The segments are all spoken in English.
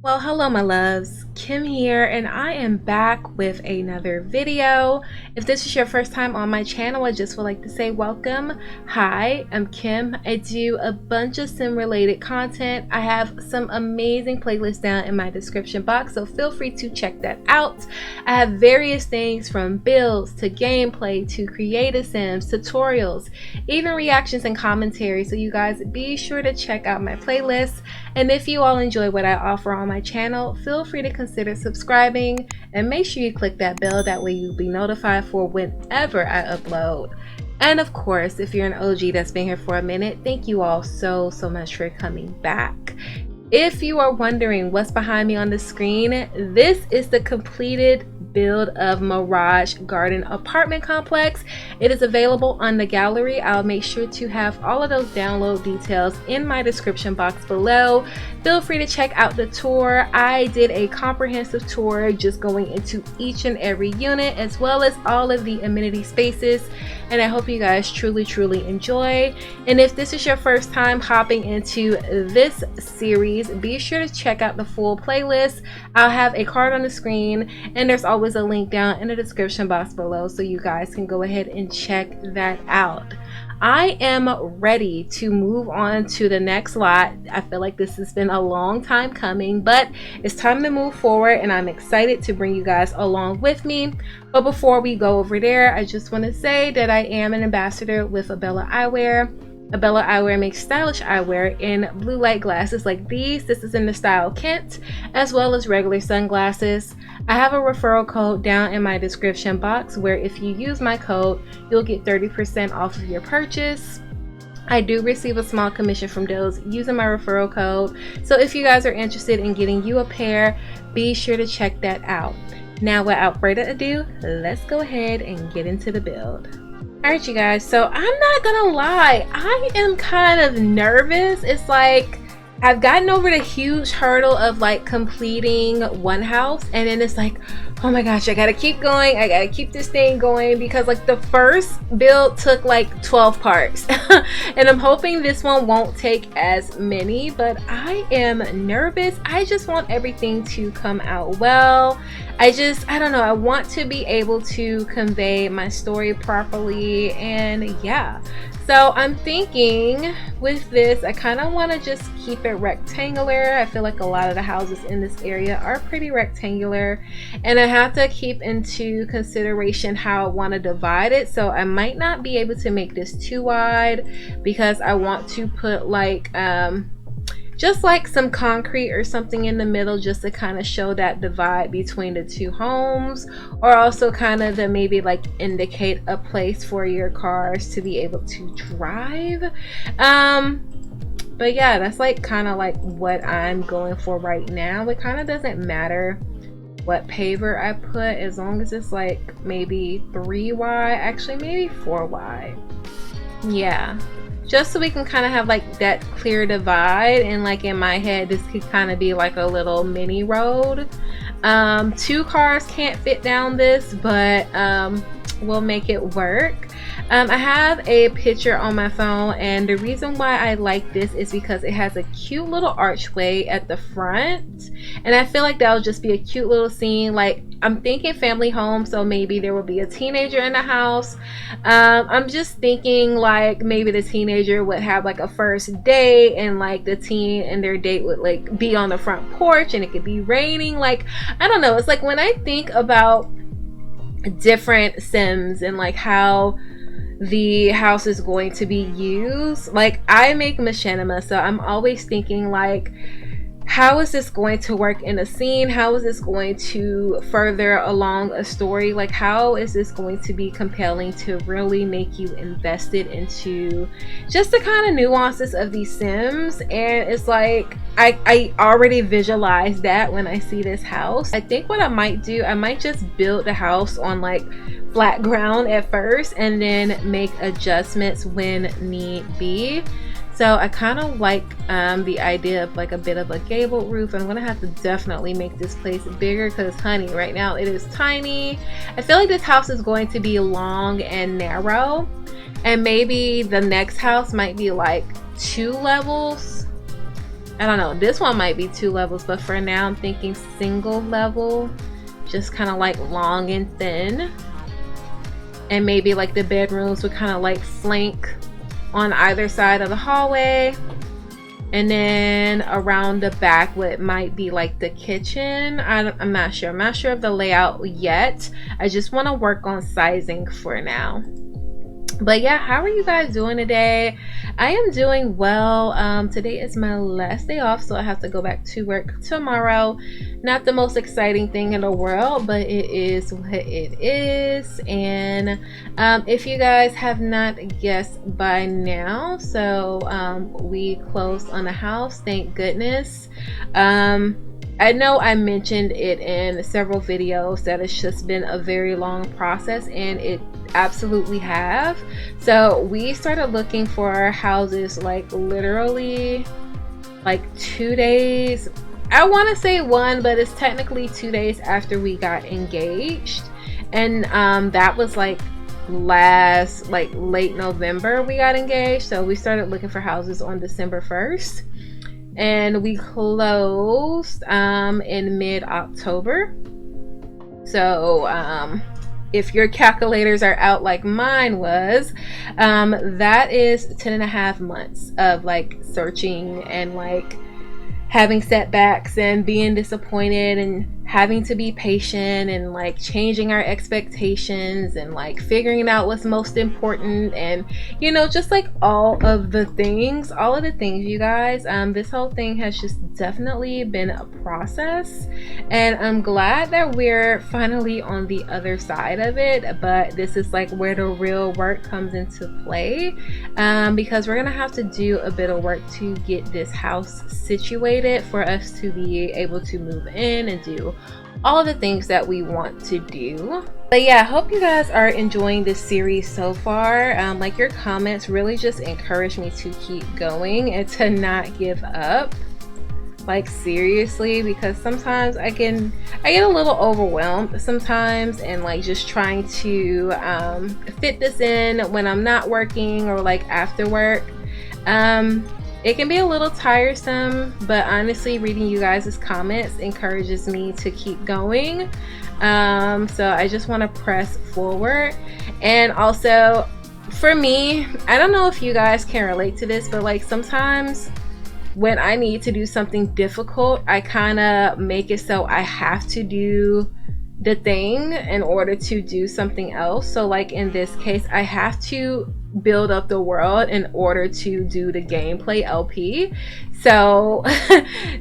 Well, hello my loves, Kim here, and I am back with another video. If this is your first time on my channel, I just would like to say welcome. Hi, I'm Kim. I do a bunch of sim related content. I have some amazing playlists down in my description box, so feel free to check that out. I have various things from builds to gameplay to creative sims, tutorials, even reactions and commentary, so you guys be sure to check out my playlist. And if you all enjoy what I offer on my channel, feel free to consider subscribing and make sure you click that bell, that way you'll be notified for whenever I upload. And of course, if you're an OG that's been here for a minute, thank you all so much for coming back. If you are wondering what's behind me on the screen, this is the completed build of Mirage Garden Apartment Complex. It is available on the gallery. I'll make sure to have all of those download details in my description box below. Feel free to check out the tour. I did a comprehensive tour just going into each and every unit as well as all of the amenity spaces, and I hope you guys truly enjoy. And if this is your first time hopping into this series, be sure to check out the full playlist. I'll have a card on the screen and there's always a link down in the description box below, so you guys can go ahead and check that out. I am ready to move on to the next lot. I feel like this has been a long time coming, but it's time to move forward and I'm excited to bring you guys along with me. But before we go over there, I just want to say that I am an ambassador with Abella Eyewear. Abella Eyewear makes stylish eyewear in blue light glasses like these. This is in the style Kent, as well as regular sunglasses. I have a referral code down in my description box where if you use my code, you'll get 30% off of your purchase. I do receive a small commission from those using my referral code. So if you guys are interested in getting you a pair, be sure to check that out. Now without further ado, let's go ahead and get into the build. Alright you guys, so I'm not gonna lie, I am kind of nervous. It's like I've gotten over the huge hurdle of like completing one house, and then it's like, oh my gosh, I gotta keep going, I gotta keep this thing going, because like the first build took like 12 parts and I'm hoping this one won't take as many, but I am nervous. I just want everything to come out well. I don't know, I want to be able to convey my story properly, and yeah. So I'm thinking with this, I kind of want to just keep it rectangular. I feel like a lot of the houses in this area are pretty rectangular, and I have to keep into consideration how I want to divide it. So I might not be able to make this too wide because I want to put like just like some concrete or something in the middle, just to kind of show that divide between the two homes, or also kind of to maybe like indicate a place for your cars to be able to drive. But yeah, that's like kind of like what I'm going for right now. It kind of doesn't matter what paver I put, as long as it's like maybe 3 wide, actually maybe 4 wide. Yeah, just so we can kind of have like that clear divide, and like in my head this could kind of be like a little mini road. 2 cars can't fit down this, but we'll make it work. I have a picture on my phone, and the reason why I like this is because it has a cute little archway at the front, and I feel like that'll just be a cute little scene. Like, I'm thinking family home, so maybe there will be a teenager in the house. I'm just thinking like maybe the teenager would have like a first date, and like the teen and their date would like be on the front porch, and it could be raining. Like, I don't know, it's like when I think about different sims and like how the house is going to be used, like I make machinima, so I'm always thinking like, how is this going to work in a scene? How is this going to further along a story? Like, how is this going to be compelling to really make you invested into just the kind of nuances of these sims? And it's like I already visualize that when I see this house. I think what I might do, I might just build the house on like flat ground at first and then make adjustments when need be. So I kind of like the idea of like a bit of a gable roof. I'm gonna have to definitely make this place bigger because honey, right now it is tiny. I feel like this house is going to be long and narrow, and maybe the next house might be like 2 levels. I don't know, this one might be 2 levels, but for now I'm thinking single level, just kind of like long and thin. And maybe like the bedrooms would kind of like flank on either side of the hallway. And then around the back what might be like the kitchen. I'm not sure. I'm not sure of the layout yet. I just want to work on sizing for now. But yeah, how are you guys doing today? I am doing well. Today is my last day off, so I have to go back to work tomorrow. Not the most exciting thing in the world, but it is what it is. And if you guys have not guessed by now, so we closed on a house, thank goodness. I know I mentioned it in several videos that it's just been a very long process, and it absolutely have. So we started looking for houses like literally like 2 days, I want to say 1, but it's technically 2 days after we got engaged. And that was like late November we got engaged. So we started looking for houses on December 1st. And we closed in mid-October. So if your calculators are out like mine was, that is 10.5 months of like searching and like having setbacks and being disappointed and having to be patient and like changing our expectations and like figuring out what's most important, and you know, just like all of the things you guys. This whole thing has just definitely been a process, and I'm glad that we're finally on the other side of it. But this is like where the real work comes into play, because we're gonna have to do a bit of work to get this house situated for us to be able to move in and do all of the things that we want to do. But yeah, I hope you guys are enjoying this series so far. Like, your comments really just encourage me to keep going and to not give up, like seriously, because sometimes I get a little overwhelmed sometimes, and like just trying to fit this in when I'm not working or like after work. It can be a little tiresome, but honestly, reading you guys' comments encourages me to keep going. So I just want to press forward. And also, for me, I don't know if you guys can relate to this, but like sometimes when I need to do something difficult, I kind of make it so I have to do the thing in order to do something else. So like in this case, I have to build up the world in order to do the gameplay LP. So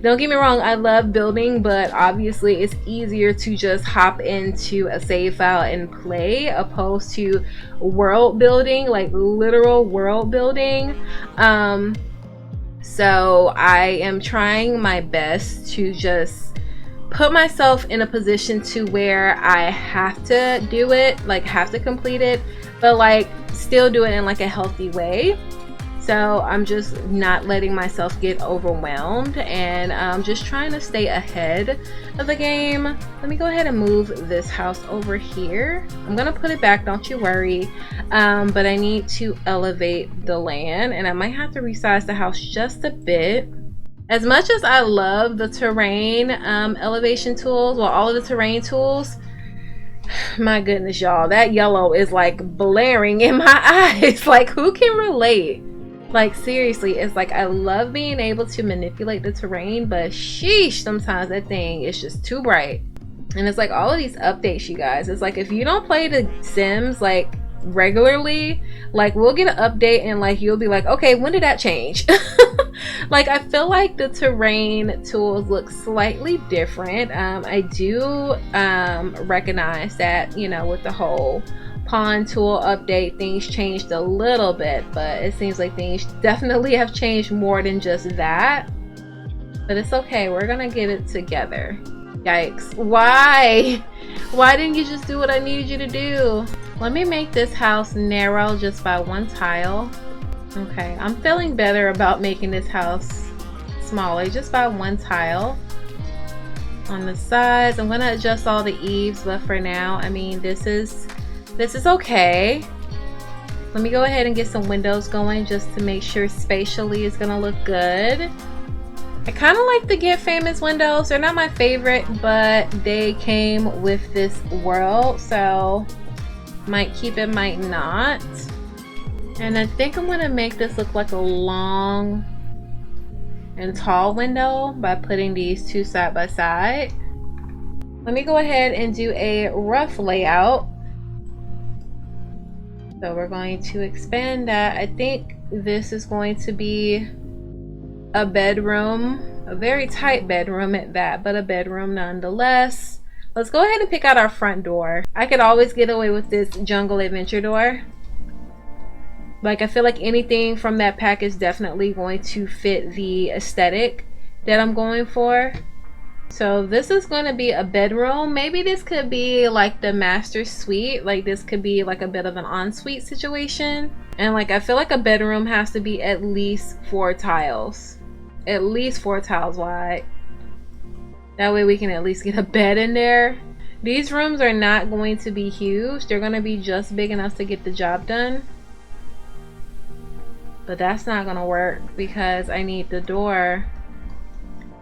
don't get me wrong, I love building, but obviously it's easier to just hop into a save file and play opposed to world building, like literal world building. So I am trying my best to just put myself in a position to where I have to do it, like have to complete it, but like still do it in like a healthy way. So I'm just not letting myself get overwhelmed, and I'm just trying to stay ahead of the game. Let me go ahead and move this house over here. I'm gonna put it back, don't you worry. But I need to elevate the land, and I might have to resize the house just a bit. As much as I love the terrain elevation tools, well, all of the terrain tools, my goodness, y'all, that yellow is like blaring in my eyes. Like, who can relate? Like, seriously, it's like I love being able to manipulate the terrain, but sheesh, sometimes that thing is just too bright. And it's like all of these updates, you guys, it's like if you don't play the Sims like regularly, like we'll get an update and like you'll be like, okay, when did that change? Like, I feel like the terrain tools look slightly different. I do recognize that, you know, with the whole pawn tool update, things changed a little bit, but it seems like things definitely have changed more than just that. But it's okay, we're gonna get it together. Yikes, why didn't you just do what I needed you to do? Let me make this house narrow just by 1 tile. Okay, I'm feeling better about making this house smaller just by 1 tile on the sides. I'm gonna adjust all the eaves, but for now, I mean, this is okay. Let me go ahead and get some windows going just to make sure spatially it's gonna look good. I kind of like the Get Famous windows. They're not my favorite, but they came with this world, so might keep it, might not. And I think I'm gonna make this look like a long and tall window by putting these two side by side. Let me go ahead and do a rough layout. So we're going to expand that. I think this is going to be a bedroom, a very tight bedroom at that, but a bedroom nonetheless. Let's go ahead and pick out our front door. I could always get away with this jungle adventure door. Like, I feel like anything from that pack is definitely going to fit the aesthetic that I'm going for. So this is going to be a bedroom. Maybe this could be like the master suite. Like, this could be like a bit of an ensuite situation. And like, I feel like a bedroom has to be at least 4 tiles. At least 4 tiles wide. That way we can at least get a bed in there. These rooms are not going to be huge. They're going to be just big enough to get the job done. But that's not gonna work because I need the door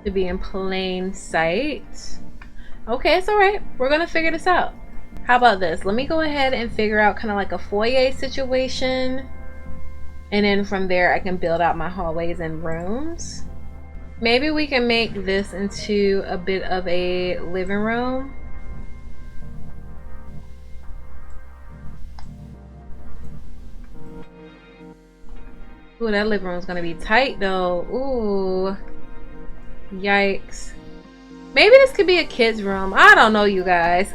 to be in plain sight. Okay, it's all right. We're gonna figure this out. How about this? Let me go ahead and figure out kind of like a foyer situation. And then from there, I can build out my hallways and rooms. Maybe we can make this into a bit of a living room. Ooh, that living room is gonna be tight though. Ooh, yikes. Maybe this could be a kid's room. I don't know, you guys.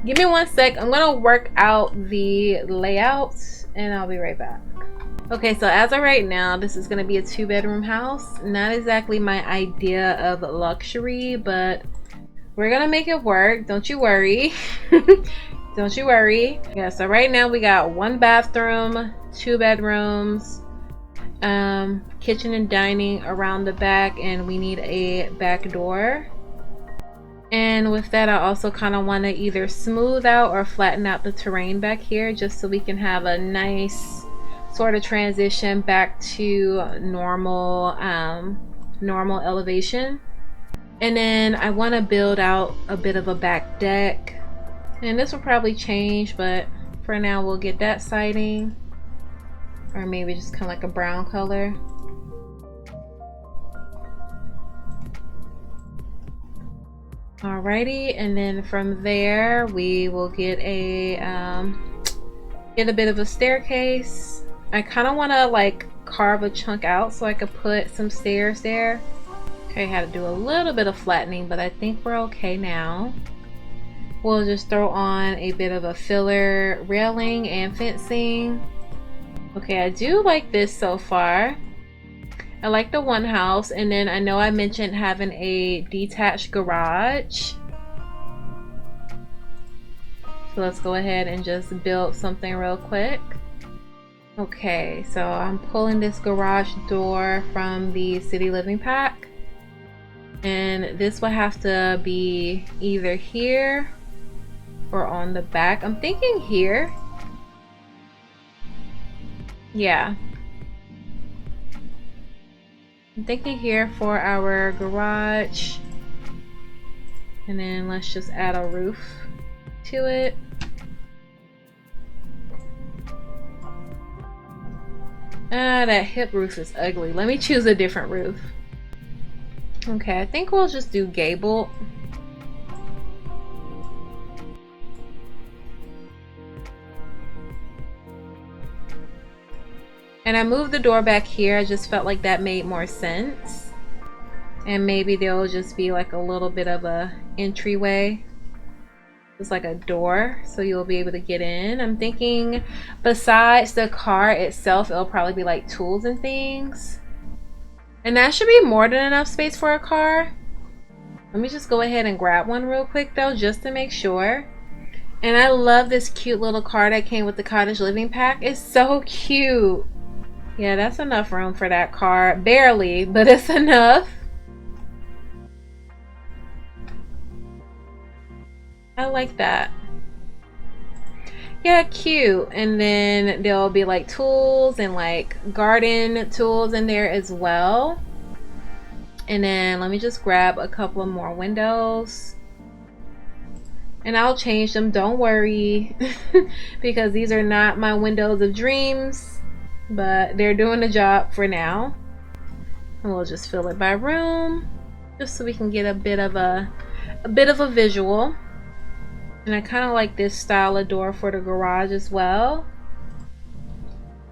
Give me 1 sec. I'm gonna work out the layouts and I'll be right back. Okay, so as of right now, this is gonna be a 2-bedroom house. Not exactly my idea of luxury, but we're gonna make it work. Don't you worry. Don't you worry. Yeah, so right now we got 1 bathroom, 2 bedrooms, kitchen and dining around the back, and we need a back door. And with that, I also kind of want to either smooth out or flatten out the terrain back here just so we can have a nice sort of transition back to normal normal elevation. And then I want to build out a bit of a back deck, and this will probably change, but for now we'll get that siding, or maybe just kind of like a brown color. Alrighty, and then from there we will get a bit of a staircase. I kind of want to like carve a chunk out so I could put some stairs there. Okay, I had to do a little bit of flattening, but I think we're okay now. We'll just throw on a bit of a filler railing and fencing. Okay, I do like this so far. I like the 1 house, and then I know I mentioned having a detached garage. So let's go ahead and just build something real quick. Okay, so I'm pulling this garage door from the City Living pack. And this will have to be either here or on the back. I'm thinking here. Yeah. I'm thinking here for our garage. And then let's just add a roof to it. Ah, that hip roof is ugly. Let me choose a different roof. Okay, I think we'll just do gable. And I moved the door back here. I just felt like that made more sense. And maybe there'll just be like a little bit of a entryway. Just like a door, so you'll be able to get in. I'm thinking besides the car itself, it'll probably be like tools and things. And that should be more than enough space for a car. Let me just go ahead and grab one real quick though, just to make sure. And I love this cute little car that came with the cottage living pack. It's so cute. Yeah, that's enough room for that car. Barely, but it's enough. I like that. Yeah, cute. And then there'll be like tools and like garden tools in there as well. And then let me just grab a couple of more windows. And I'll change them, don't worry, because these are not my windows of dreams, but they're doing the job for now. And we'll just fill it by room, just so we can get a bit of a visual. And I kind of like this style of door for the garage as well.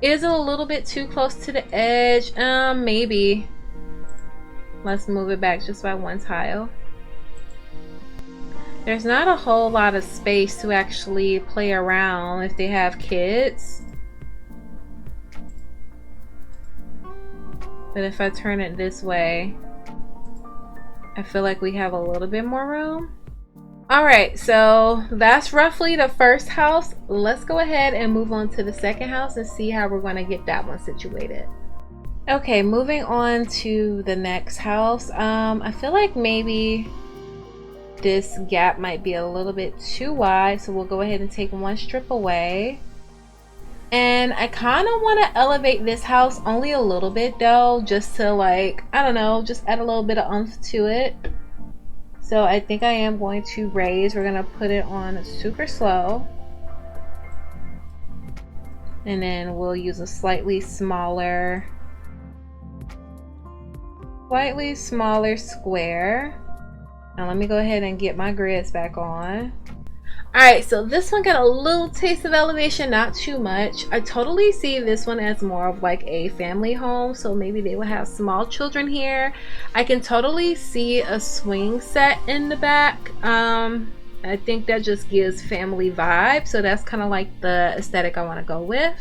Is it a little bit too close to the edge? Maybe. Let's move it back just by one tile. There's not a whole lot of space to actually play around if they have kids. But if I turn it this way, I feel like we have a little bit more room. Alright, so that's roughly the first house. Let's go ahead and move on to the second house and see how we're going to get that one situated. Okay, moving on to the next house. I feel like maybe this gap might be a little bit too wide, so we'll go ahead and take one strip away. And I kind of want to elevate this house only a little bit though, just to like, I don't know, just add a little bit of oomph to it. So I think I am going to raise. We're going to put it on super slow. And then we'll use a slightly smaller square. Now let me go ahead and get my grids back on. Alright, so this one got a little taste of elevation, not too much. I totally see this one as more of like a family home, so maybe they will have small children here. I can totally see a swing set in the back. I think that just gives family vibe, so that's kind of like the aesthetic I want to go with.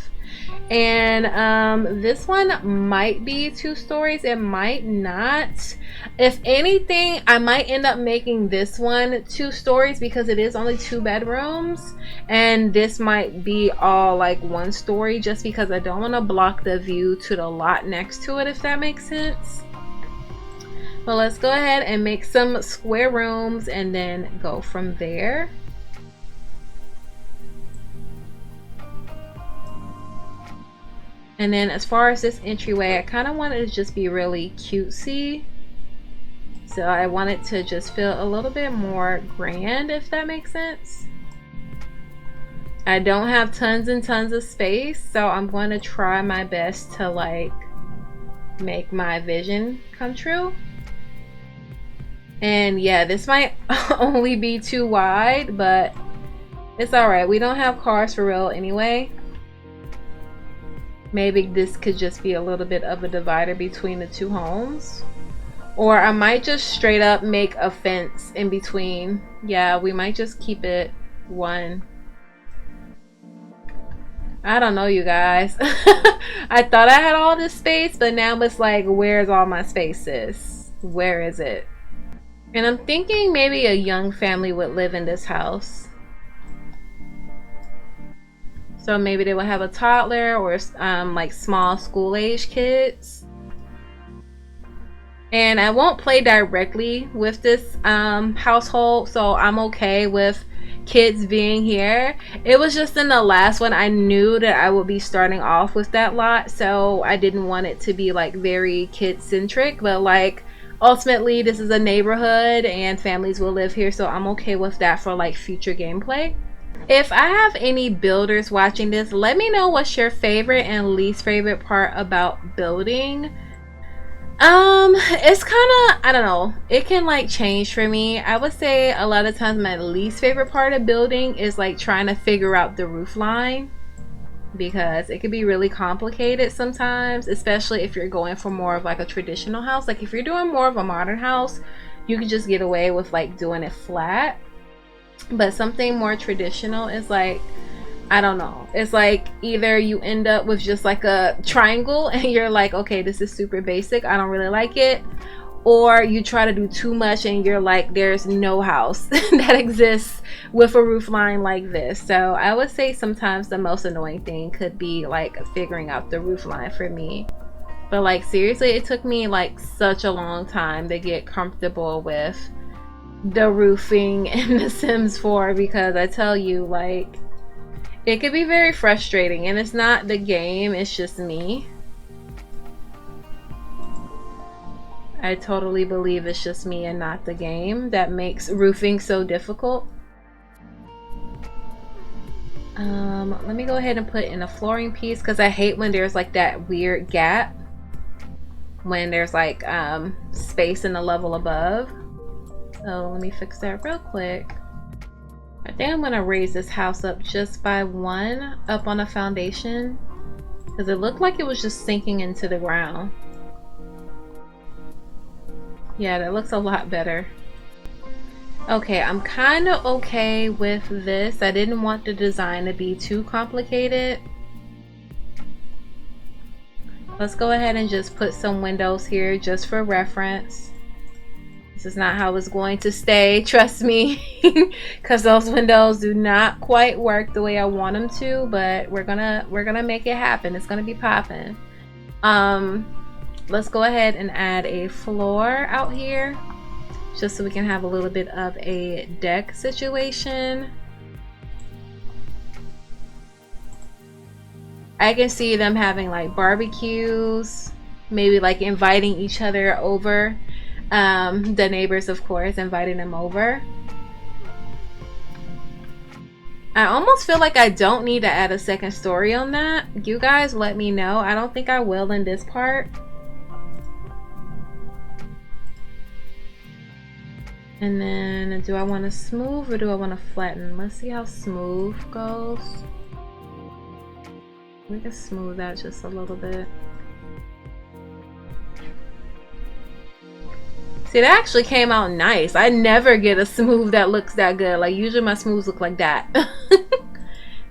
And this one might be 2 stories, it might not. If anything, I might end up making this one 2 stories because it is only 2 bedrooms, and this might be all like 1 story just because I don't want to block the view to the lot next to it, if that makes sense. But let's go ahead and make some square rooms and then go from there. And then as far as this entryway, I kind of want it to just be really cutesy. So I want it to just feel a little bit more grand, if that makes sense. I don't have tons and tons of space, so I'm going to try my best to like make my vision come true. And yeah, this might only be too wide, but it's alright. We don't have cars for real anyway. Maybe this could just be a little bit of a divider between the 2 homes. Or I might just straight up make a fence in between. Yeah, we might just keep it 1. I don't know, you guys. I thought I had all this space, but now it's like, where's all my spaces? Where is it? And I'm thinking maybe a young family would live in this house. So maybe they will have a toddler or like small school-age kids. And I won't play directly with this household, so I'm okay with kids being here. It was just in the last one I knew that I would be starting off with that lot, so I didn't want it to be like very kid-centric, but like ultimately this is a neighborhood and families will live here, so I'm okay with that for like future gameplay. If I have any builders watching this, let me know what's your favorite and least favorite part about building. It's kind of, I don't know, it can like change for me. I would say a lot of times my least favorite part of building is like trying to figure out the roof line, because it can be really complicated sometimes, especially if you're going for more of like a traditional house. Like if you're doing more of a modern house, you can just get away with like doing it flat. But something more traditional is like, I don't know, it's like either you end up with just like a triangle and you're like, okay, this is super basic, I don't really like it, or you try to do too much and you're like, there's no house that exists with a roof line like this. So I would say sometimes the most annoying thing could be like figuring out the roof line for me. But like seriously, it took me like such a long time to get comfortable with the roofing in The Sims 4, because I tell you, like, it could be very frustrating, and it's not the game, it's just me. I totally believe it's just me and not the game that makes roofing so difficult. Let me go ahead and put in a flooring piece because I hate when there's like that weird gap when there's like space in the level above. So let me fix that real quick. I think I'm gonna raise this house up just by 1 up on the foundation because it looked like it was just sinking into the ground. Yeah, that looks a lot better. Okay, I'm kind of okay with this. I didn't want the design to be too complicated. Let's go ahead and just put some windows here just for reference. This is not how it's going to stay, trust me, because those windows do not quite work the way I want them to, but we're gonna make it happen. It's gonna be popping. Let's go ahead and add a floor out here just so we can have a little bit of a deck situation. I can see them having like barbecues, maybe like inviting each other over. The neighbors, of course, inviting them over. I almost feel like I don't need to add a second story on that. You guys let me know. I don't think I will in this part. And then do I want to smooth or do I want to flatten? Let's see how smooth goes. We can smooth that just a little bit. See, that actually came out nice. I never get a smooth that looks that good. Like usually my smooths look like that.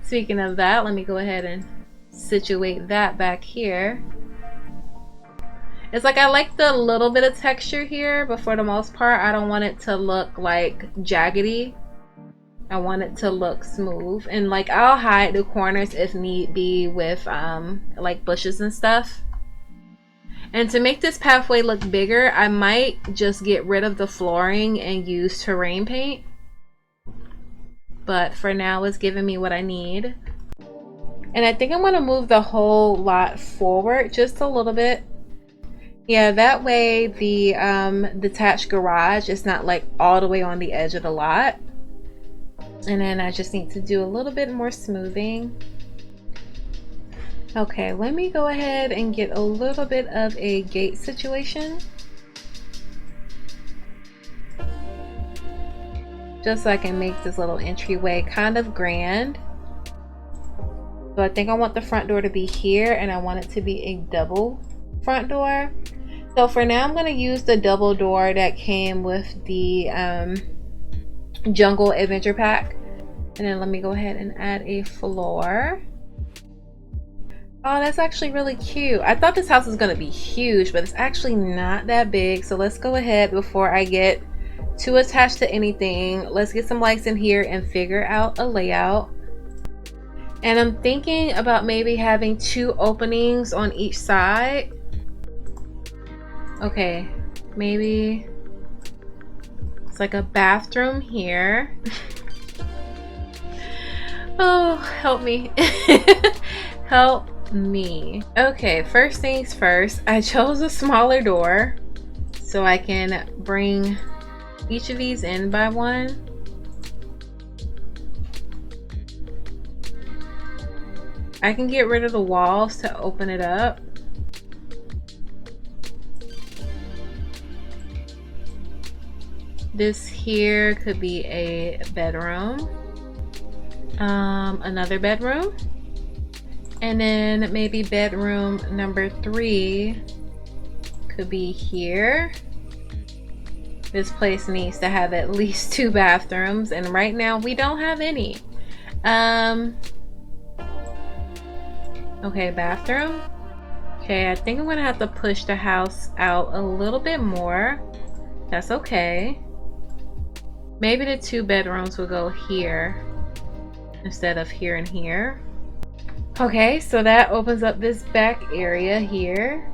Speaking of that, let me go ahead and situate that back here. It's like I like the little bit of texture here, but for the most part, I don't want it to look like jaggedy. I want it to look smooth, and like I'll hide the corners if need be with like bushes and stuff. And to make this pathway look bigger, I might just get rid of the flooring and use terrain paint. But for now, it's giving me what I need. And I think I'm gonna move the whole lot forward just a little bit. Yeah, that way the detached garage is not like all the way on the edge of the lot. And then I just need to do a little bit more smoothing. Okay, let me go ahead and get a little bit of a gate situation. Just so I can make this little entryway kind of grand. So I think I want the front door to be here and I want it to be a double front door. So for now, I'm going to use the double door that came with the Jungle Adventure Pack. And then let me go ahead and add a floor. Oh, that's actually really cute. I thought this house was going to be huge, but it's actually not that big. So let's go ahead before I get too attached to anything. Let's get some lights in here and figure out a layout. And I'm thinking about maybe having 2 openings on each side. Okay, maybe it's like a bathroom here. Oh, help me. Help me. Okay, first things first, I chose a smaller door so I can bring each of these in by 1. I can get rid of the walls to open it up. This here could be a bedroom, another bedroom, and then maybe bedroom number 3 could be here. This place needs to have at least 2 bathrooms, and right now we don't have any. Okay, bathroom. Okay, I think I'm gonna have to push the house out a little bit more. That's okay. Maybe the 2 bedrooms will go here instead of here and here. Okay, so that opens up this back area here.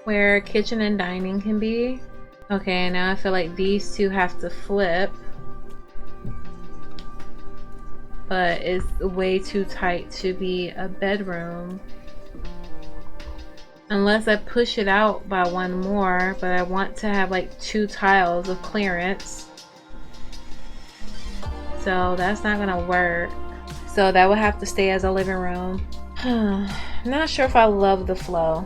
Where kitchen and dining can be. Okay, now I feel like these 2 have to flip. but it's way too tight to be a bedroom. Unless I push it out by one more, but I want to have like 2 tiles of clearance. So that's not gonna work. So that would have to stay as a living room. Not sure if I love the flow.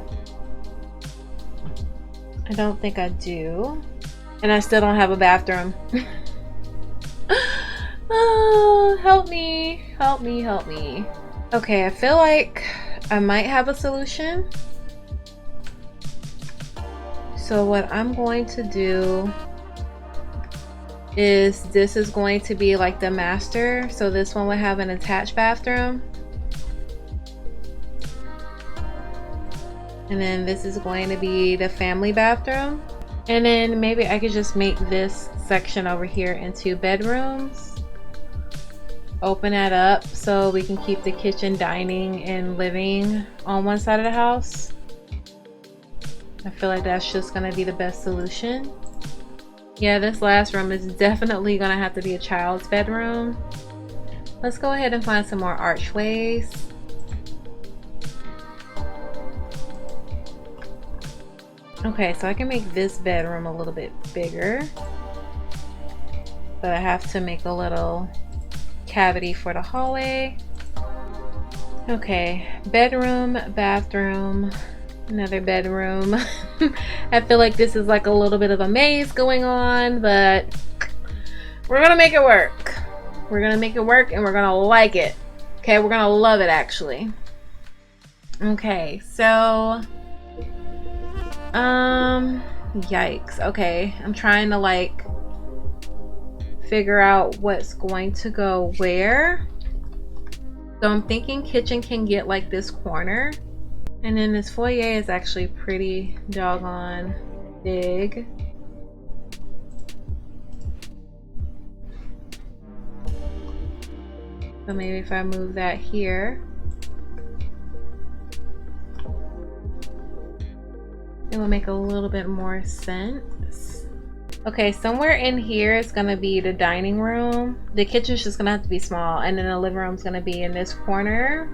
I don't think I do. And I still don't have a bathroom. Oh, help me, help me, help me. Okay, I feel like I might have a solution. So what I'm going to do is, this is going to be like the master. So this one would have an attached bathroom. And then this is going to be the family bathroom. And then maybe I could just make this section over here into bedrooms. Open that up so we can keep the kitchen, dining, and living on one side of the house. I feel like that's just gonna be the best solution. Yeah, this last room is definitely gonna have to be a child's bedroom. Let's go ahead and find some more archways. Okay, so I can make this bedroom a little bit bigger, but I have to make a little cavity for the hallway. Okay, bedroom, bathroom, another bedroom. I feel like this is like a little bit of a maze going on, but we're gonna make it work. We're gonna make it work and we're gonna like it. Okay, we're gonna love it actually. Okay, so yikes. Okay, I'm trying to like figure out what's going to go where. So I'm thinking kitchen can get like this corner, and then this foyer is actually pretty doggone big. So maybe if I move that here, it will make a little bit more sense. Okay, somewhere in here is gonna be the dining room. The kitchen's just gonna have to be small, and then the living room's gonna be in this corner.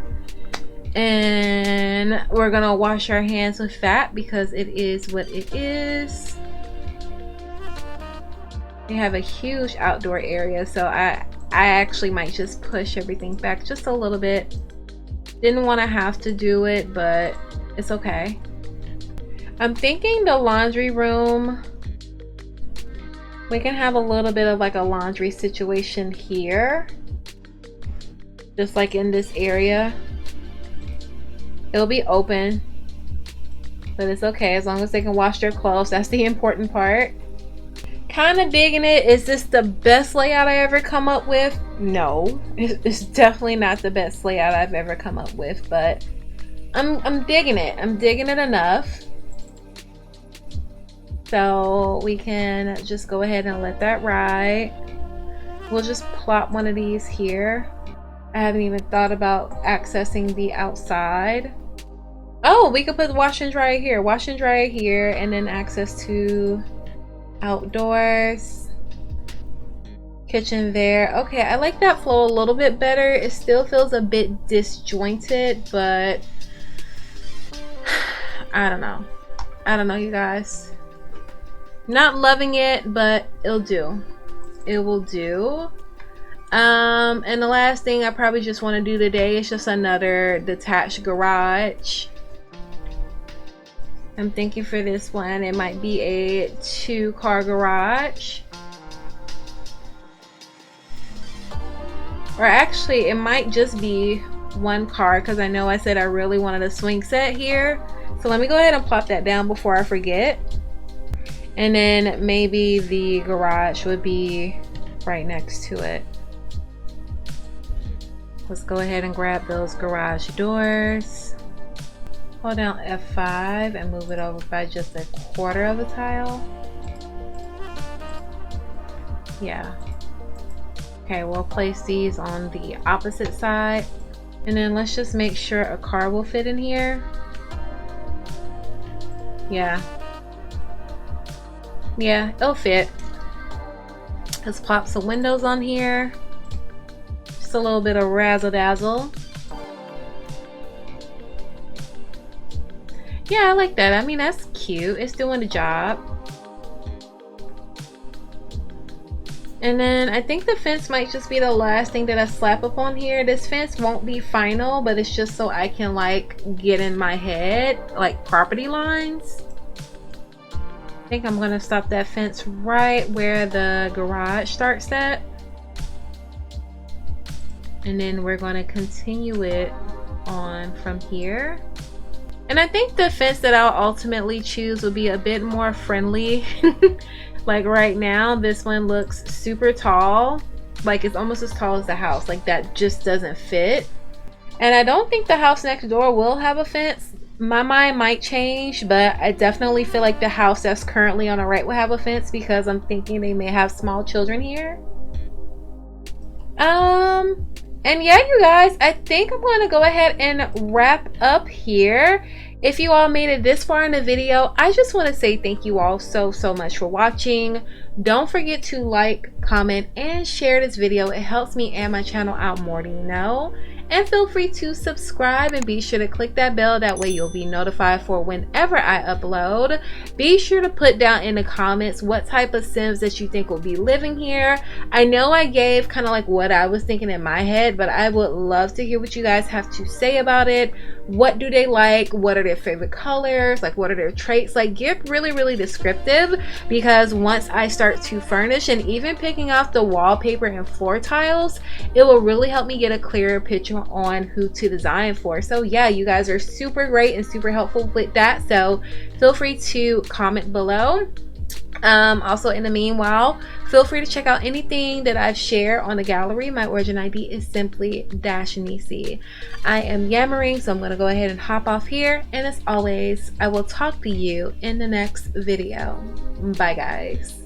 And we're gonna wash our hands with that because it is what it is. We have a huge outdoor area, so I actually might just push everything back just a little bit. Didn't want to have to do it, but it's okay. I'm thinking the laundry room, we can have a little bit of like a laundry situation here, just like in this area. It'll be open, but it's okay as long as they can wash their clothes. That's the important part. Kind of digging it. Is this the best layout I ever come up with? No, it's definitely not the best layout I've ever come up with, but I'm digging it. I'm digging it enough. So we can just go ahead and let that ride. We'll just plop one of these here. I haven't even thought about accessing the outside. Oh, we could put the wash and dry here. Wash and dry here, and then access to outdoors. Kitchen there. Okay, I like that flow a little bit better. It still feels a bit disjointed, but I don't know. I don't know, you guys. Not loving it, but it'll do. It will do. And the last thing I probably just want to do today is just another detached garage. I'm thinking for this one it might be a 2-car garage, or actually it might just be 1 car, because I know I said I really wanted a swing set here. So let me go ahead and plop that down before I forget. And then maybe the garage would be right next to it. Let's go ahead and grab those garage doors. Hold down F5 and move it over by just 1/4 of a tile. Yeah. Okay, we'll place these on the opposite side. And then let's just make sure a car will fit in here. Yeah. Yeah, it'll fit. Let's plop some windows on here. Just a little bit of razzle dazzle. Yeah, I like that. I mean, that's cute. It's doing the job. And then I think the fence might just be the last thing that I slap up on here. This fence won't be final, but it's just so I can like get in my head like property lines. I think I'm gonna stop that fence right where the garage starts at. And then we're gonna continue it on from here. And I think the fence that I'll ultimately choose will be a bit more friendly. Like right now, this one looks super tall. Like it's almost as tall as the house. Like that just doesn't fit. And I don't think the house next door will have a fence. My mind might change, but I definitely feel like the house that's currently on the right will have a fence because I'm thinking they may have small children here. And yeah, you guys, I think I'm going to go ahead and wrap up here. If you all made it this far in the video, I just want to say thank you all so much for watching. Don't forget to like, comment, and share this video. It helps me and my channel out more than you know. And feel free to subscribe and be sure to click that bell. That way you'll be notified for whenever I upload. Be sure to put down in the comments what type of Sims that you think will be living here. I know I gave kind of like what I was thinking in my head, but I would love to hear what you guys have to say about it. What do they like? What are their favorite colors? Like what are their traits? Like get really descriptive, because once I start to furnish and even picking out the wallpaper and floor tiles, it will really help me get a clearer picture on who to design for. So yeah, you guys are super great and super helpful with that, so feel free to comment below. Also in the meanwhile, feel free to check out anything that I've shared on the gallery. My origin ID is Simply-Nisey. I am yammering, so I'm going to go ahead and hop off here, and as always, I will talk to you in the next video. Bye guys.